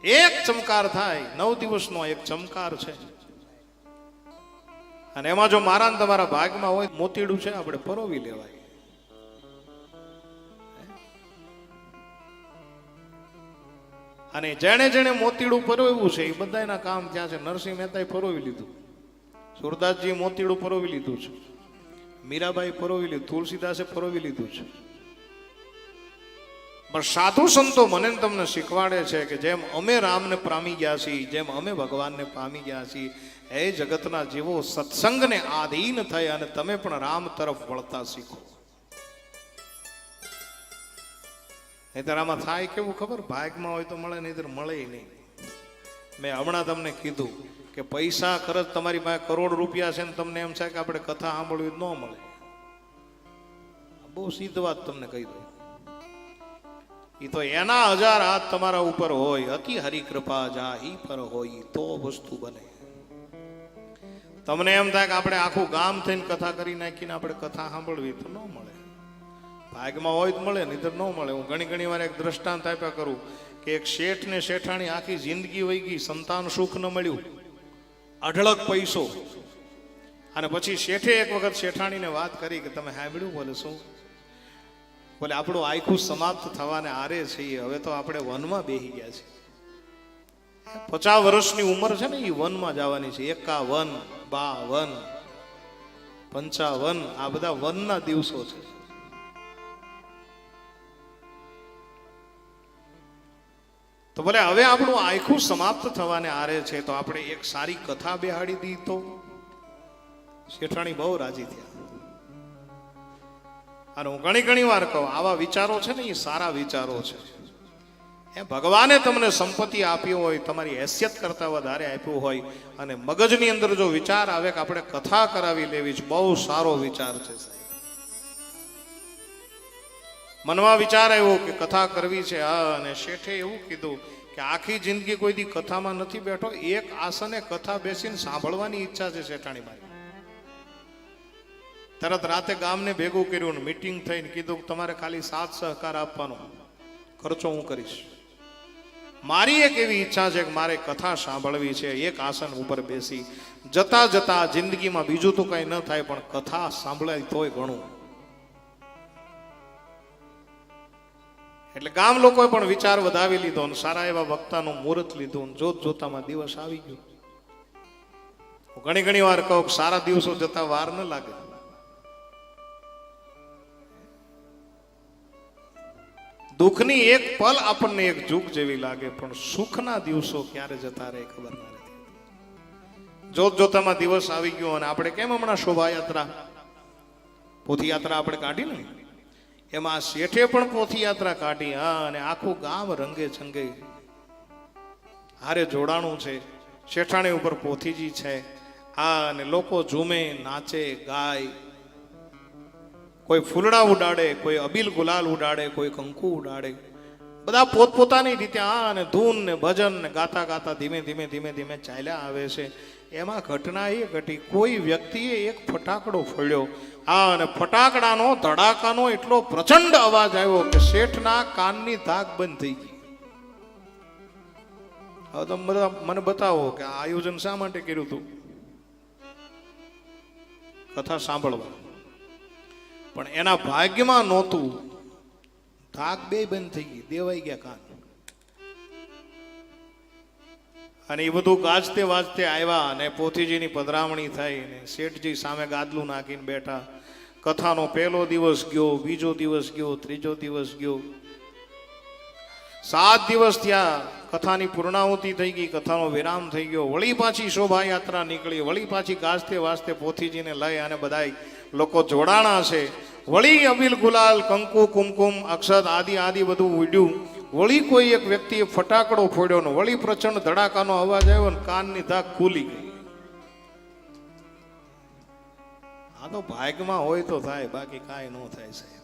એક ચમકાર થાય, 9 દિવસનો એક ચમકાર છે. અને એમાં જો મારા ને તમારા ભાગમાં હોય મોતીડું છે, આપણે પરોવી લેવાય. અને જેણે જેણે મોતીડું પરોવ્યું છે એ બધાના કામ ત્યાં છે. નરસિંહ મહેતાએ પરોવી લીધું, સુરદાસજી મોતીડું પરોવી લીધું છે, મીરાબાઈ પરોવી લીધું, તુલસીદાસે પરોવી લીધું છે. પણ સાધુ સંતો મને તમને શીખવાડે છે કે જેમ અમે રામને પામી ગયા છીએ, જેમ અમે ભગવાનને પામી ગયા છીએ, એ જગતના જીવો સત્સંગને આધીન થઈ અને તમે પણ રામ તરફ વળતા શીખો. નહીતર આમાં થાય કેવું ખબર, ભાગમાં હોય તો મળે, નહીતર મળે નહીં. મેં હમણાં તમને કીધું કે પૈસા ખર્ચ તમારી પાસે કરોડ રૂપિયા છે ને તમને એમ છે કે આપણે કથા સાંભળવી ન મળે. બહુ સીધી વાત તમને કહી દઉં. એ તો એના 1000 હાથ તમારા ઉપર હોય, અતિ હરિ કૃપા જાહી પર હોય તો વસ્તુ બને. તમને એમ થાય કે આપણે આખું ગામ થઈને કથા કરી નાખીને આપણે કથા સાંભળવી તો ન મળે. ભાગમાં હોય તો મળે, નહીં તો ન મળે. હું ઘણી વાર એક દ્રષ્ટાંત આપ્યા કરું કે એક શેઠ ને શેઠાણી આખી જિંદગી વહી ગઈ, સંતાન સુખ ન મળ્યું, અઢળક પૈસો. અને પછી શેઠે એક વખત શેઠાણીને વાત કરી કે તમે સાંભળ્યું? બોલે શું? બોલે આપણું આખું સમાપ્ત થવાને આરે છીએ, હવે તો આપણે વનમાં બેસી ગયા છીએ. 50 વર્ષની ઉંમર છે ને એ વનમાં જવાની છે. 51, 52, 55 આ બધા વનના દિવસો છે. તો ભલે હવે આપણું આખું સમાપ્ત થવાને આરે છે, તો આપણે એક સારી કથા બેહાડી દી તો. શેઠાણી બહુ રાજી થયા. અને હું ઘણી વાર કહું, આવા વિચારો છે ને એ સારા વિચારો છે. એ ભગવાને તમને સંપત્તિ આપ્યો હોય, તમારી હેસિયત કરતા વધારે આપ્યું હોય, અને મગજની અંદર જો વિચાર આવે કે આપણે કથા કરાવી લેવી છે, બહુ સારો વિચાર છે સાહેબ. મનમાં વિચાર આવ્યો કે કથા કરવી છે, અને શેઠે એવું કીધું કે આખી જિંદગી કોઈ દી કથામાં નથી બેઠો, એક આસને કથા બેસીને સાંભળવાની ઈચ્છા છે શેઠાણી મારી. તરત રાતે ગામને ભેગું કર્યું, મીટિંગ થઈને કીધું તમારે ખાલી 7 સહકાર આપવાનો, ખર્ચો હું કરીશ. મારી એક એવી ઈચ્છા છે કે મારે કથા સાંભળવી છે, એક આસન ઉપર બેસી. જતા જતા જિંદગીમાં બીજું તો કઈ ન થાય, પણ કથા સાંભળાય તોય ઘણું. એટલે ગામ લોકોએ પણ વિચાર વધાવી લીધો અને સારા એવા વક્તાનું મુહૂર્ત લીધું. જોત જોતામાં દિવસ આવી ગયો. હું ઘણી વાર કહું કે સારા દિવસો જતા વાર ન લાગે. દુઃખની એક પલ આપણને એક જુગ જેવી લાગે, પણ સુખના દિવસો ક્યારે જતા રહે ખબર ના રહે. જોત જોતામાં દિવસ આવી ગયો. અને આપણે કેમ હમણાં શોભાયાત્રા, પોથીયાત્રા આપણે કાઢી ને, એમાં શેઠે પણ પોથીયાત્રા કાઢી. અને આખું ગામ રંગે છંગે હારે જોડાણું છે. શેઠાણી ઉપર પોથીજી છે. અને લોકો ઝૂમે, નાચે, ગાય, કોઈ ફૂલડા ઉડાડે, કોઈ અબીલ ગુલાલ ઉડાડે, કોઈ કંકુ ઉડાડે. બધા પોતપોતાની રીતે અને ધૂન ને ભજન ને ગાતા ગાતા ધીમે ધીમે ચાલ્યા આવે છે. એમાં ઘટના એ ઘટી, કોઈ વ્યક્તિએ એક ફટાકડો ફોડ્યો. અને ફટાકડાનો ધડાકાનો એટલો પ્રચંડ અવાજ આવ્યો કે શેઠના કાનની ધાક બંધ થઈ ગઈ. હવે તમે મને બતાવો કે આ આયોજન શા માટે કર્યું હતું? કથા સાંભળવા. પણ એના ભાગ્યમાં નહોતું, ધાક બે બંધ થઈ ગઈ, દેવાઈ ગયા કાન. અને એ બધું ગાજતે વાજતે આવ્યા અને પોથીજીની પધરામણી થઈ ને શેઠજી સામે ગાદલું નાખીને બેઠા. કથાનો પહેલો દિવસ ગયો, બીજો દિવસ ગયો, ત્રીજો દિવસ ગયો, 7 દિવસ થયા. કથાની પૂર્ણાહુતિ થઈ ગઈ, કથાનો વિરામ થઈ ગયો. વળી પાછી શોભાયાત્રા નીકળી, વળી પાછી ગાજતે વાજતે પોથીજીને લઈ અને બધા લોકો જોડાણા છે. વળી અબીલ ગુલાલ, કંકુ, કુમકુમ, અક્ષત આદિ બધું ઉડ્યું. વળી કોઈ એક વ્યક્તિએ ફટાકડો ફોડ્યો ને વળી પ્રચંડ ધડાકાનો અવાજ આવ્યો ને કાનની ધાક ખુલી ગઈ. આ તો ભાગમાં હોય તો થાય, બાકી કાંઈ ન થાય સાહેબ.